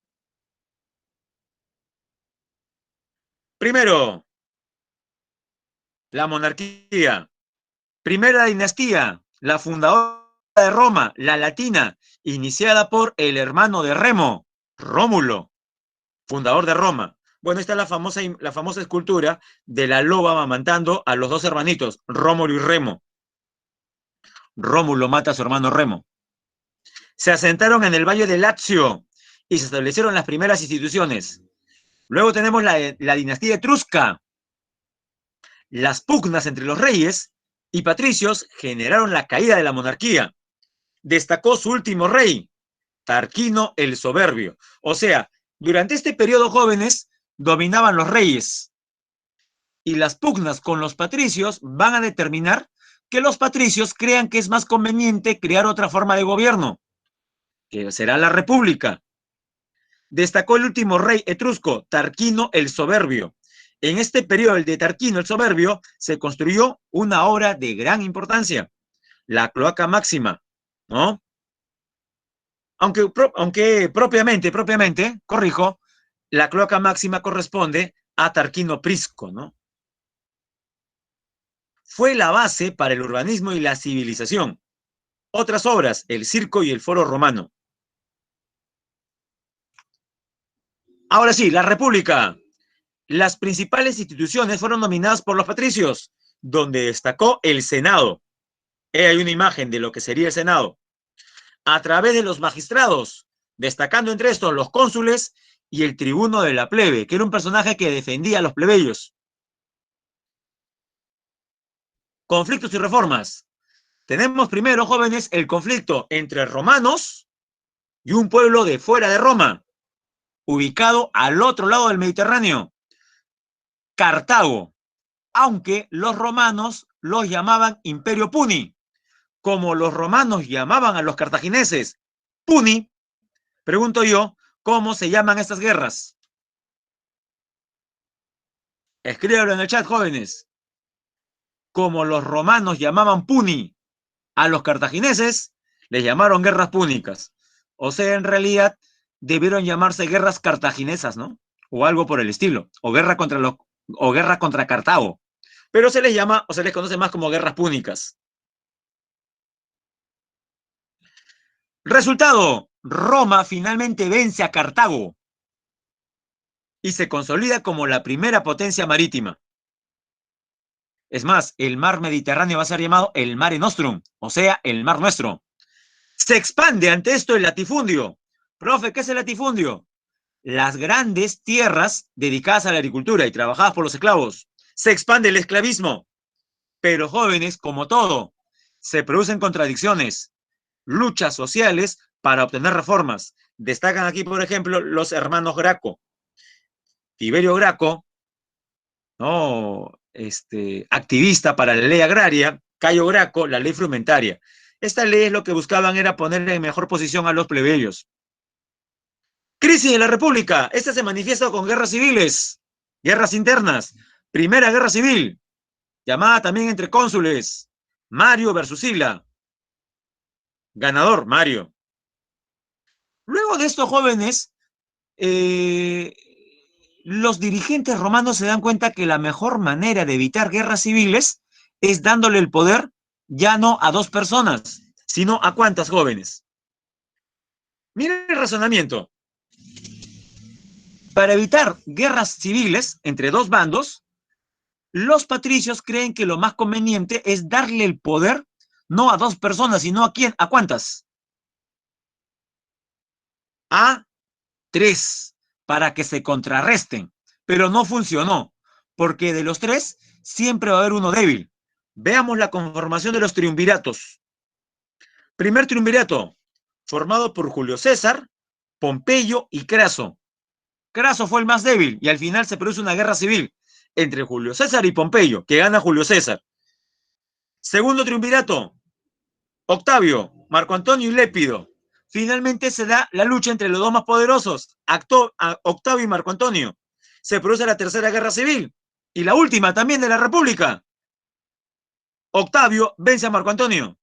Primero, la monarquía. Primera dinastía, la fundadora de Roma, la latina, iniciada por el hermano de Remo, Rómulo, fundador de Roma. Bueno, esta es la famosa escultura de la loba amamantando a los dos hermanitos, Rómulo y Remo. Rómulo mata a su hermano Remo. Se asentaron en el valle de Lazio y se establecieron las primeras instituciones. Luego tenemos la dinastía etrusca. Las pugnas entre los reyes y patricios generaron la caída de la monarquía. Destacó su último rey, Tarquino el Soberbio. O sea, durante este periodo, jóvenes, dominaban los reyes. Y las pugnas con los patricios van a determinar que los patricios crean que es más conveniente crear otra forma de gobierno, que será la república. Destacó el último rey etrusco, Tarquino el Soberbio. En este periodo, el de Tarquino el Soberbio, se construyó una obra de gran importancia, la cloaca máxima, ¿no? Aunque propiamente, corrijo, la cloaca máxima corresponde a Tarquino Prisco, ¿no? Fue la base para el urbanismo y la civilización. Otras obras, el circo y el foro romano. Ahora sí, la República. Las principales instituciones fueron dominadas por los patricios, donde destacó el Senado. Hay una imagen de lo que sería el Senado. A través de los magistrados, destacando entre estos los cónsules y el tribuno de la plebe, que era un personaje que defendía a los plebeyos. Conflictos y reformas. Tenemos primero, jóvenes, el conflicto entre romanos y un pueblo de fuera de Roma, ubicado al otro lado del Mediterráneo, Cartago, aunque los romanos los llamaban Imperio Puni. Como los romanos llamaban a los cartagineses Puni, pregunto yo, ¿cómo se llaman estas guerras? Escríbelo en el chat, jóvenes. Como los romanos llamaban Puni a los cartagineses, les llamaron guerras púnicas. O sea, en realidad, debieron llamarse guerras cartaginesas, ¿no? O algo por el estilo. O guerra contra Cartago. Pero se les llama, o se les conoce más como guerras púnicas. Resultado, Roma finalmente vence a Cartago y se consolida como la primera potencia marítima. Es más, el mar Mediterráneo va a ser llamado el Mare Nostrum, o sea, el mar nuestro. Se expande ante esto el latifundio. Profe, ¿qué es el latifundio? Las grandes tierras dedicadas a la agricultura y trabajadas por los esclavos. Se expande el esclavismo. Pero jóvenes, como todo, se producen contradicciones, luchas sociales para obtener reformas. Destacan aquí, por ejemplo, los hermanos Graco. Tiberio Graco, ¿no? Activista para la ley agraria, Cayo Graco, la ley frumentaria. Esta ley lo que buscaban era poner en mejor posición a los plebeyos. Crisis de la República. Esta se manifiesta con guerras civiles, guerras internas. Primera Guerra Civil, llamada también entre cónsules. Mario versus Sila. Ganador, Mario. Luego de estos jóvenes, los dirigentes romanos se dan cuenta que la mejor manera de evitar guerras civiles es dándole el poder ya no a dos personas, sino a cuántas jóvenes. Miren el razonamiento. Para evitar guerras civiles entre dos bandos, los patricios creen que lo más conveniente es darle el poder no a dos personas, sino a quién, a cuántas. A tres, para que se contrarresten, pero no funcionó, porque de los tres siempre va a haber uno débil. Veamos la conformación de los triunviratos. Primer triunvirato, formado por Julio César, Pompeyo y Craso. Craso fue el más débil y al final se produce una guerra civil entre Julio César y Pompeyo, que gana Julio César. Segundo triunvirato, Octavio, Marco Antonio y Lépido. Finalmente se da la lucha entre los dos más poderosos, Octavio y Marco Antonio. Se produce la tercera guerra civil y la última también de la República. Octavio vence a Marco Antonio.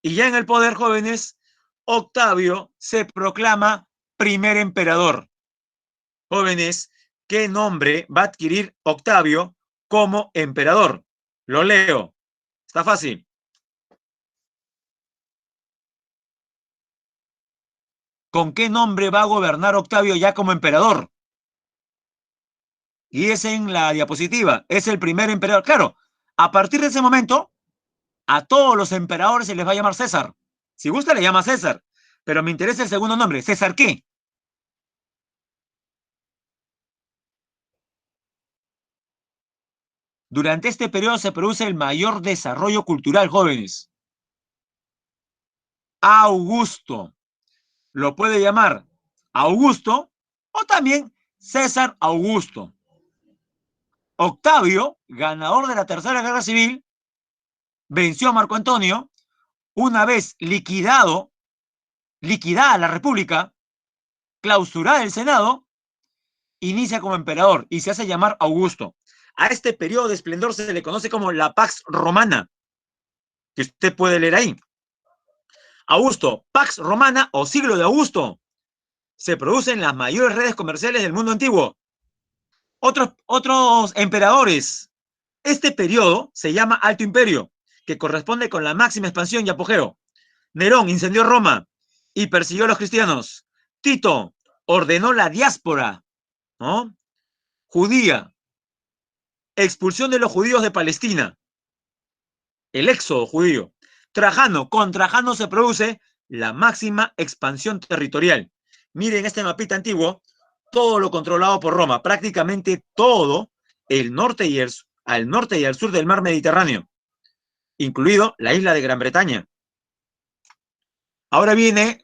Y ya en el poder, jóvenes, Octavio se proclama primer emperador. Jóvenes, ¿qué nombre va a adquirir Octavio como emperador? Lo leo. Está fácil. ¿Con qué nombre va a gobernar Octavio ya como emperador? Y es en la diapositiva. Es el primer emperador. Claro, a partir de ese momento, a todos los emperadores se les va a llamar César. Si gusta, le llama César. Pero me interesa el segundo nombre. ¿César qué? Durante este periodo se produce el mayor desarrollo cultural, jóvenes. Augusto. Lo puede llamar Augusto o también César Augusto. Octavio, ganador de la Tercera Guerra Civil, venció a Marco Antonio. Una vez liquidada la República, clausurada el Senado, inicia como emperador y se hace llamar Augusto. A este periodo de esplendor se le conoce como la Pax Romana, que usted puede leer ahí. Augusto, Pax Romana o siglo de Augusto. Se producen las mayores redes comerciales del mundo antiguo. Otros emperadores. Este periodo se llama Alto Imperio, que corresponde con la máxima expansión y apogeo. Nerón incendió Roma y persiguió a los cristianos. Tito ordenó la diáspora, ¿no?, judía, expulsión de los judíos de Palestina, el éxodo judío. Con Trajano se produce la máxima expansión territorial. Miren este mapita antiguo, todo lo controlado por Roma, prácticamente todo el norte y al norte y al sur del mar Mediterráneo, incluido la isla de Gran Bretaña. Ahora viene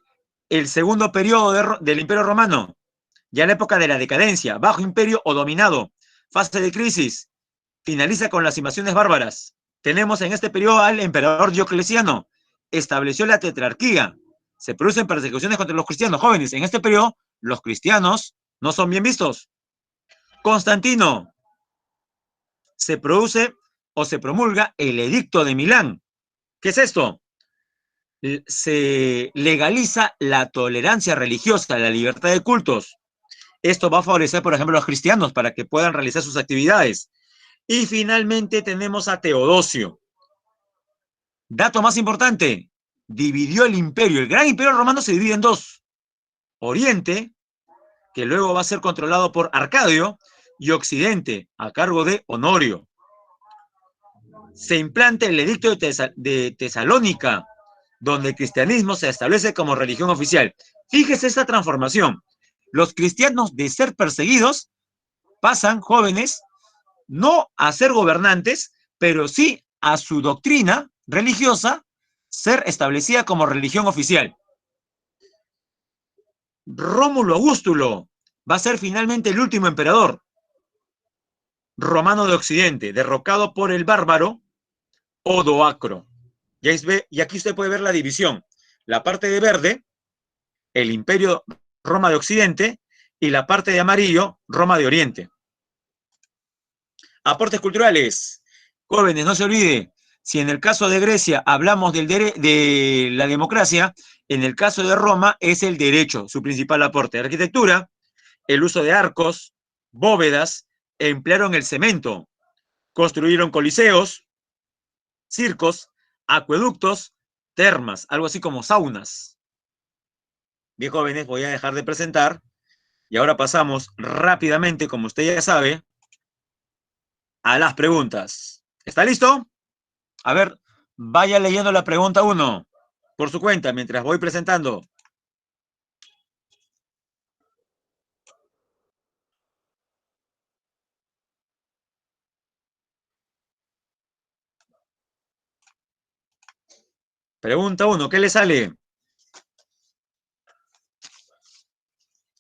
el segundo periodo del Imperio Romano, ya la época de la decadencia, bajo imperio o dominado, fase de crisis, finaliza con las invasiones bárbaras. Tenemos en este periodo al emperador Diocleciano, estableció la tetrarquía, se producen persecuciones contra los cristianos jóvenes. En este periodo, los cristianos no son bien vistos. Constantino, se produce o se promulga el Edicto de Milán. ¿Qué es esto? Se legaliza la tolerancia religiosa, la libertad de cultos. Esto va a favorecer, por ejemplo, a los cristianos para que puedan realizar sus actividades. Y finalmente tenemos a Teodosio. Dato más importante, dividió el imperio. El gran imperio romano se divide en dos. Oriente, que luego va a ser controlado por Arcadio, y Occidente, a cargo de Honorio. Se implanta el edicto de Tesalónica, donde el cristianismo se establece como religión oficial. Fíjese esta transformación. Los cristianos, de ser perseguidos, pasan, jóvenes, no a ser gobernantes, pero sí a su doctrina religiosa ser establecida como religión oficial. Rómulo Augustulo va a ser finalmente el último emperador romano de Occidente, derrocado por el bárbaro Odoacro. Y aquí usted puede ver la división. La parte de verde, el imperio Roma de Occidente, y la parte de amarillo, Roma de Oriente. Aportes culturales. Jóvenes, no se olvide, si en el caso de Grecia hablamos de la democracia, en el caso de Roma es el derecho, su principal aporte. Arquitectura, el uso de arcos, bóvedas, emplearon el cemento, construyeron coliseos, circos, acueductos, termas, algo así como saunas. Bien, jóvenes, voy a dejar de presentar y ahora pasamos rápidamente, como usted ya sabe, a las preguntas. ¿Está listo? A ver, vaya leyendo la pregunta 1 por su cuenta mientras voy presentando. Pregunta 1, ¿qué le sale?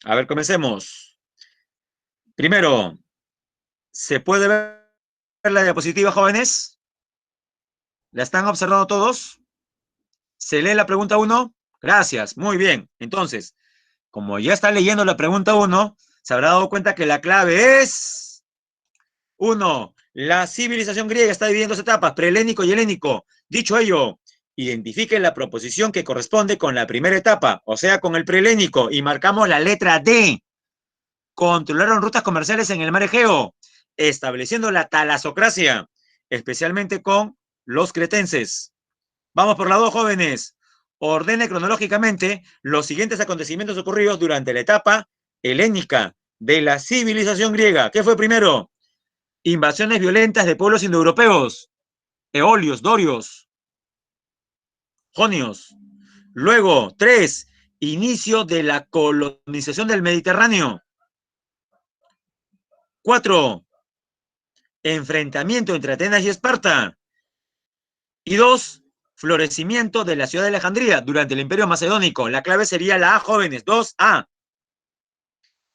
A ver, comencemos. Primero, ¿se puede ver la diapositiva, jóvenes? ¿La están observando todos? ¿Se lee la pregunta 1? Gracias, muy bien. Entonces, como ya está leyendo la pregunta 1, se habrá dado cuenta que la clave es 1. La civilización griega está dividida en dos etapas, prehelénico y helénico. Dicho ello, identifique la proposición que corresponde con la primera etapa, o sea, con el prehelénico, y marcamos la letra D. Controlaron rutas comerciales en el mar Egeo, estableciendo la talasocracia, especialmente con los cretenses. Vamos por la 2, jóvenes. Ordene cronológicamente los siguientes acontecimientos ocurridos durante la etapa helénica de la civilización griega. ¿Qué fue primero? Invasiones violentas de pueblos indoeuropeos, eolios, dorios, jonios. Luego, 3, inicio de la colonización del Mediterráneo. 4, enfrentamiento entre Atenas y Esparta. Y 2, florecimiento de la ciudad de Alejandría durante el Imperio Macedónico. La clave sería la A, jóvenes, 2A.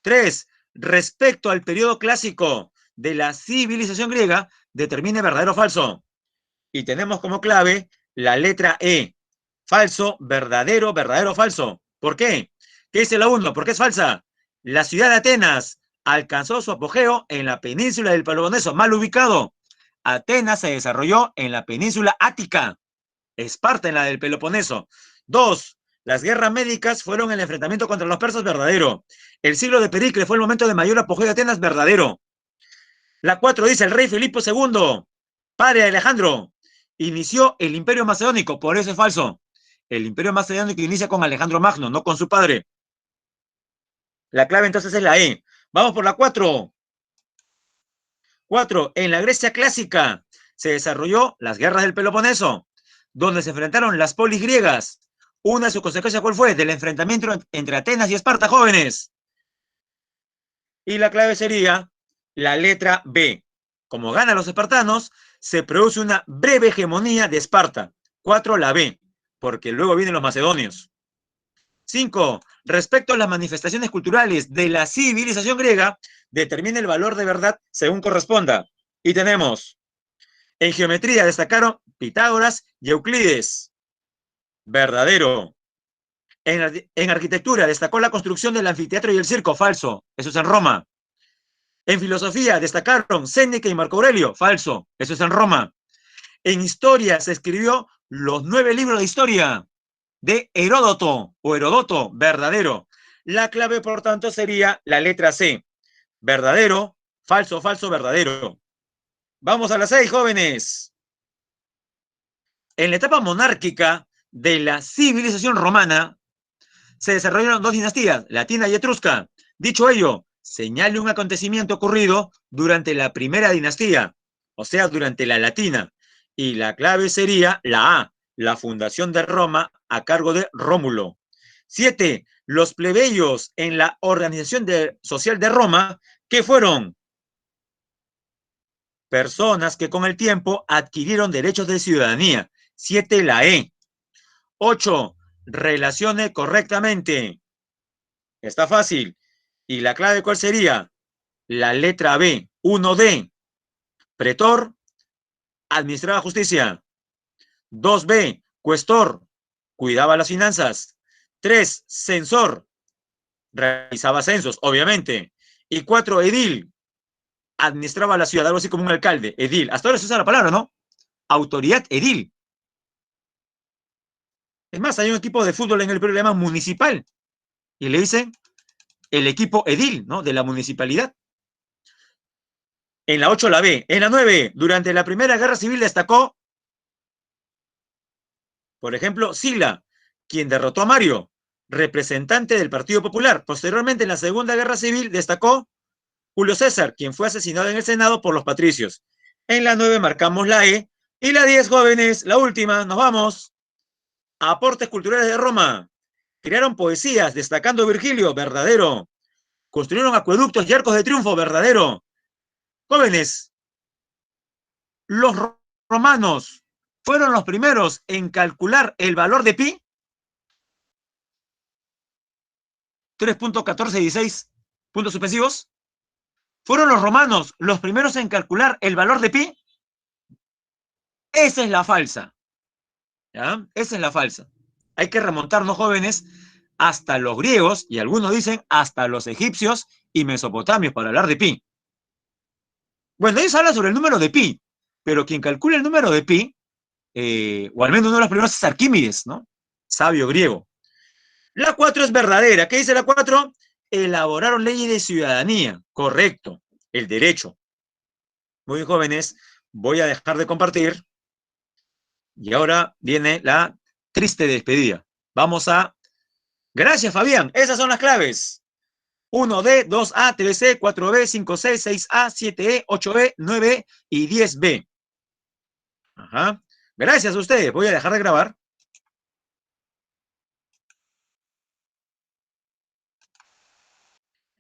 3, respecto al periodo clásico de la civilización griega, determine verdadero o falso. Y tenemos como clave la letra E. Falso, verdadero, verdadero, falso. ¿Por qué? ¿Qué dice la 1? ¿Por qué es falsa? La ciudad de Atenas alcanzó su apogeo en la península del Peloponeso, mal ubicado. Atenas se desarrolló en la península Ática, Esparta en la del Peloponeso. 2, las guerras médicas fueron el enfrentamiento contra los persas, verdadero. El siglo de Pericles fue el momento de mayor apogeo de Atenas, verdadero. La 4 dice el rey Filipo II, padre de Alejandro, inició el Imperio Macedónico, por eso es falso. El Imperio Macedónico inicia con Alejandro Magno, no con su padre. La clave entonces es la E. Vamos por la 4. 4. En la Grecia clásica se desarrolló las guerras del Peloponeso, donde se enfrentaron las polis griegas. Una de sus consecuencias, ¿cuál fue? Del enfrentamiento entre Atenas y Esparta, jóvenes. Y la clave sería la letra B. Como ganan los espartanos, se produce una breve hegemonía de Esparta. 4, la B, porque luego vienen los macedonios. 5. Respecto a las manifestaciones culturales de la civilización griega, determina el valor de verdad según corresponda. Y tenemos, en geometría destacaron Pitágoras y Euclides. Verdadero. En arquitectura destacó la construcción del anfiteatro y el circo. Falso. Eso es en Roma. En filosofía destacaron Séneca y Marco Aurelio. Falso. Eso es en Roma. En historia se escribió los 9 libros de historia de Heródoto o Herodoto. Verdadero. La clave, por tanto, sería la letra C. Verdadero, falso, falso, verdadero. Vamos a las 6, jóvenes. En la etapa monárquica de la civilización romana se desarrollaron 2 dinastías, latina y etrusca. Dicho ello, señale un acontecimiento ocurrido durante la primera dinastía, o sea, durante la latina. Y la clave sería la A, la fundación de Roma a cargo de Rómulo. 7. Los plebeyos en la organización social de Roma, ¿qué fueron? Personas que con el tiempo adquirieron derechos de ciudadanía. 7, la E. 8, relacione correctamente. Está fácil. ¿Y la clave cuál sería? La letra B. 1D. Pretor, administraba justicia. 2B. Cuestor, cuidaba las finanzas. 3. Censor, realizaba censos, obviamente. Y 4. Edil, administraba la ciudad, algo así como un alcalde. Edil. Hasta ahora se usa la palabra, ¿no? Autoridad edil. Es más, hay un equipo de fútbol en el Perú que le llaman municipal. Y le dicen el equipo edil, ¿no? De la municipalidad. En la 8, la B. En la 9, durante la Primera Guerra Civil destacó, por ejemplo, Sila, quien derrotó a Mario, representante del Partido Popular. Posteriormente, en la Segunda Guerra Civil destacó Julio César, quien fue asesinado en el Senado por los patricios. En la 9 marcamos la E. Y la 10, jóvenes, la última, nos vamos. Aportes culturales de Roma. Crearon poesías, destacando Virgilio, verdadero. Construyeron acueductos y arcos de triunfo, verdadero. Jóvenes, los romanos fueron los primeros en calcular el valor de pi. 3.1416 puntos suspensivos. ¿Fueron los romanos los primeros en calcular el valor de pi? Esa es la falsa. ¿Ya? Esa es la falsa. Hay que remontarnos, jóvenes, hasta los griegos, y algunos dicen hasta los egipcios y mesopotamios para hablar de pi. Bueno, ellos hablan sobre el número de pi, pero quien calcula el número de pi, o al menos uno de los primeros es Arquímedes, ¿no? Sabio griego. La 4 es verdadera. ¿Qué dice la 4? Elaboraron leyes de ciudadanía. Correcto. El derecho. Muy bien, jóvenes, voy a dejar de compartir. Y ahora viene la triste despedida. Vamos a... Gracias, Fabián. Esas son las claves. 1D, 2A, 3C, 4B, 5C, 6A, 7E, 8B, 9E y 10B. Ajá. Gracias a ustedes. Voy a dejar de grabar.